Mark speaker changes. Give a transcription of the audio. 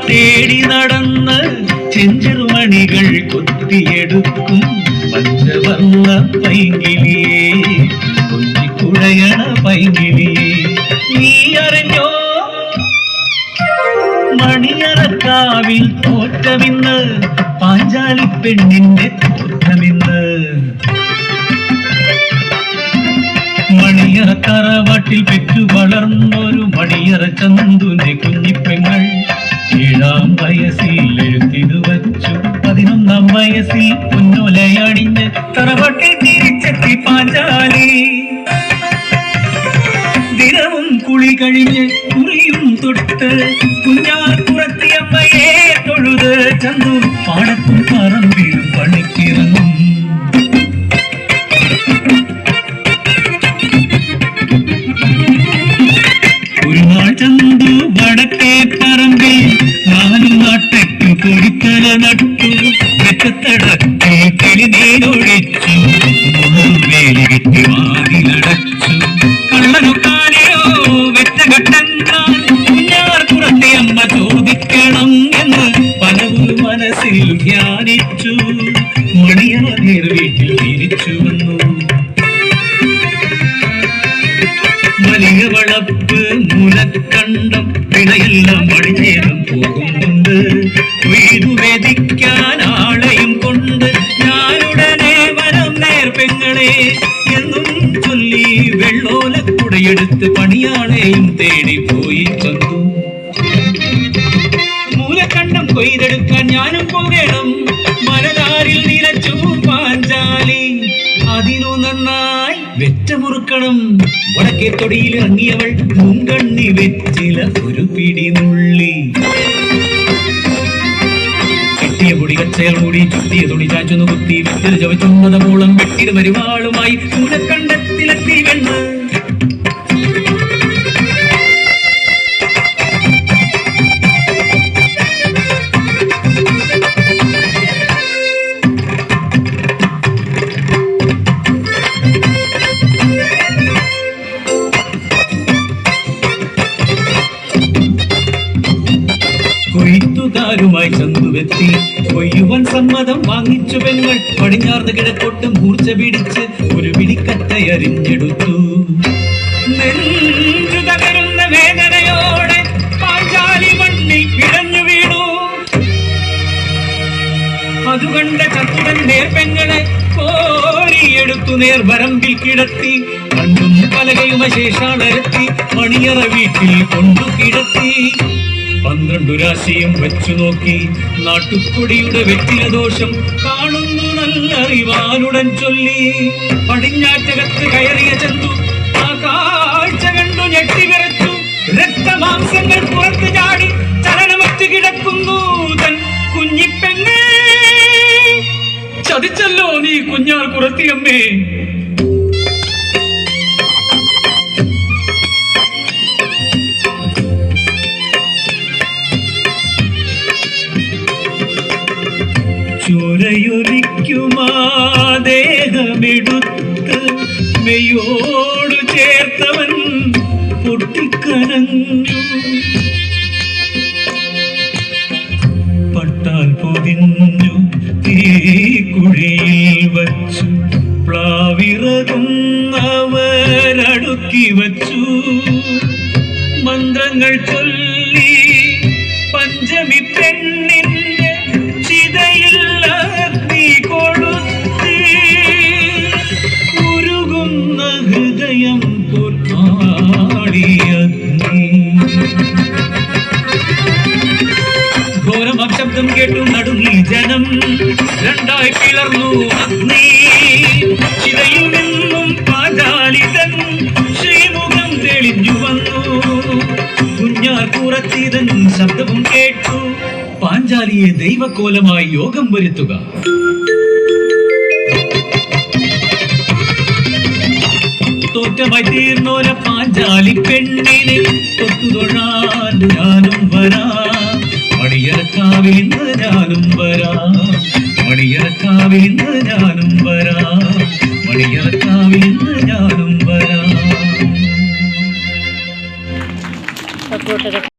Speaker 1: തേടി നടന്ന് ചെഞ്ചെറുമണികൾ കൊത്തിയെടുക്കും പഞ്ചവർണ്ണ പൈങ്കിളിയേ, കൊഞ്ചിക്കുഴയണ പൈങ്കിളിയേ. നീ അറിഞ്ഞോ മണിയറക്കാവിൽ തോറ്റമിന്ന്, പാഞ്ചാലി പെണ്ണിന്റെ തോറ്റമിന്ന്. മണിയറ തറവാട്ടിൽ പെറ്റു വളർന്നൊരു മണിയറ ചന്തുന്റെ കുഞ്ഞിപ്പെങ്ങൾ 7-ാം വയസ്സിൽ എഴുത്തിതു വച്ചു. 11-ാം വയസ്സിൽ പൊന്നോലയണിഞ്ഞ് തറവാട്ടിൽ തിരിച്ചെത്തി പാഞ്ചാലി. ദിനവും കുളി കഴിഞ്ഞ് കുറിയും തൊട്ട് കുഞ്ഞാർപുറത്തിയമ്മയെ തൊഴുത് ചന്തു പാടത്തും പറമ്പിലും പണിക്കിറങ്ങും. ഒരു നാൾ ചന്തു വടക്കേ പറമ്പിൽ 4 നാട്ടയ്ക്കു കൊടിത്തല നട്ടു. വെച്ചത്തടത്തിൽ കിളിനീരൊഴിച്ചു, വേലി കെട്ടി വാതിലടച്ചു. കള്ളനു കാലയോ വെറ്റഘട്ടങ്ങൾ കുഞ്ഞാർപുറത്തെ അമ്മ ചോദിക്കണം എന്ന് പലവും മനസ്സിൽ ധ്യാനിച്ചു. മണിയറ വീട്ടിൽ തിരിച്ചു വന്നു. വലിയ വളപ്പ് മൂലക്കണ്ടം പിണയെല്ലാം മണിനേരം പോകുന്നുണ്ട്. വീടു വേദിക്കാൻ ആളെയും കൊണ്ട് ഞാനുടനെ വരം നേർപ്പെങ്ങളെ എന്നും ചൊല്ലി വെള്ളോലക്കുടയെടുത്ത് പണിയാളെയും തേടി പോയി ചന്തു. മൂലക്കണ്ടം കൊയ്തെടുക്കാൻ ഞാനും പോകണം. മലതാരിൽ നിലച്ചു പാഞ്ചാലി. അതിനു നന്നായി വെറ്റമുറുക്കണം. വടക്കേ തൊടിയിൽ ഇറങ്ങിയവൾ മുൻകണ്ണി വെച്ചില ഒരു പിടി നുള്ളി. കിട്ടിയ പൊടി കച്ചയൽ കൂടി ചുറ്റിയ തുണി ചാച്ചൊന്നു കുത്തി വിറ്റത് ചവച്ചുന്നത് മൂളം വെട്ടിന് വരുവാളുമായി മൂലക്കണ്ടത്തിലെത്തി വെണ്ണ്. കൊയ്ത്തുകാരുമായി ചന്തുവെത്തി. കൊയ്യുവൻ സമ്മതം വാങ്ങിച്ചു പെങ്ങൾ. പടിഞ്ഞാർന്ന് കിഴക്കോട്ട് മൂർച്ച പിടിച്ച് ഒരു പിടിക്കറ്റയറിഞ്ഞെടുത്തു. നെഞ്ചു തകരുന്ന വേദനയോടെ പാഞ്ചാലി മണ്ണിൽ പിഴഞ്ഞു വീണു. അതുകണ്ട ചത്തുടൻ നേർപ്പെങ്ങളെ കോരിയെടുത്തു നേർവരമ്പിൽ കിടത്തി. കണ്ടും പലകയും ശേഷാളരത്തി മണിയറ വീട്ടിൽ കൊണ്ടു കിടത്തി. 12 രാശിയും വെച്ചു നോക്കി നാട്ടുകൊടിയുടെ വെറ്റില ദോഷം കാണുന്നു നല്ലറിവാനുടൻ ചൊല്ലി. പടിഞ്ഞാറ്റകത്ത് കയറിയ ചന്തു ആ കാഴ്ച കണ്ടു ഞെട്ടിവിറച്ചു. രക്തമാംസങ്ങൾ പുറത്തു ചാടി ചലനമറ്റ് കിടക്കുന്നു തൻ കുഞ്ഞിപ്പെണ്ണേ. ചതിച്ചല്ലോ നീ കുഞ്ഞാർ കുറത്തിയമ്മേ. ചുരയൊലിക്കുമാ ദേഹമെടുത്ത് മെയ്യോടു ചേർത്തവൻ പൊട്ടിക്കരഞ്ഞു. പട്ടാൽ പൊതിഞ്ഞു തീക്കുഴിയിൽ വച്ചു. പ്ലാവിറകുന്നവരടുക്കി വച്ചു. മന്ത്രങ്ങൾ ചൊല്ലി പഞ്ചമി പെണ്ണിന്റെ ചിതയിൽ അഗ്നി കൊളുത്തി. ഉരുകുന്ന ഹൃദയം പൊന്നാടിയഗ്നി. ഘോരം അശബ്ദം കേട്ടു നടുങ്ങി ജനം. രണ്ടായി പിളർന്നു അഗ്നി. ചിതയിൽ നിന്നും പാഞ്ചാലിതൻ ശ്രീമുഖം തെളിഞ്ഞു വന്നു. കുഞ്ഞാർ കുറച്ചിതൻ ശബ്ദവും കേട്ടു. പാഞ്ചാലിയെ ദൈവകോലമായി യോഗം വരുത്തുക. തോറ്റമായി തീർന്നോര പാഞ്ചാലി പെണ്ണിനെ തൊട്ടുതൊഴാൻ ഞാനും വരാം. മണിയറക്കാവിൽ നിന്ന് ഞാനും വരാം. മണിയറക്കാവിൽ നിന്ന് ഞാനും വരാം. മണിയറക്കാവിൽ നിന്ന് ഞാനും വരാം.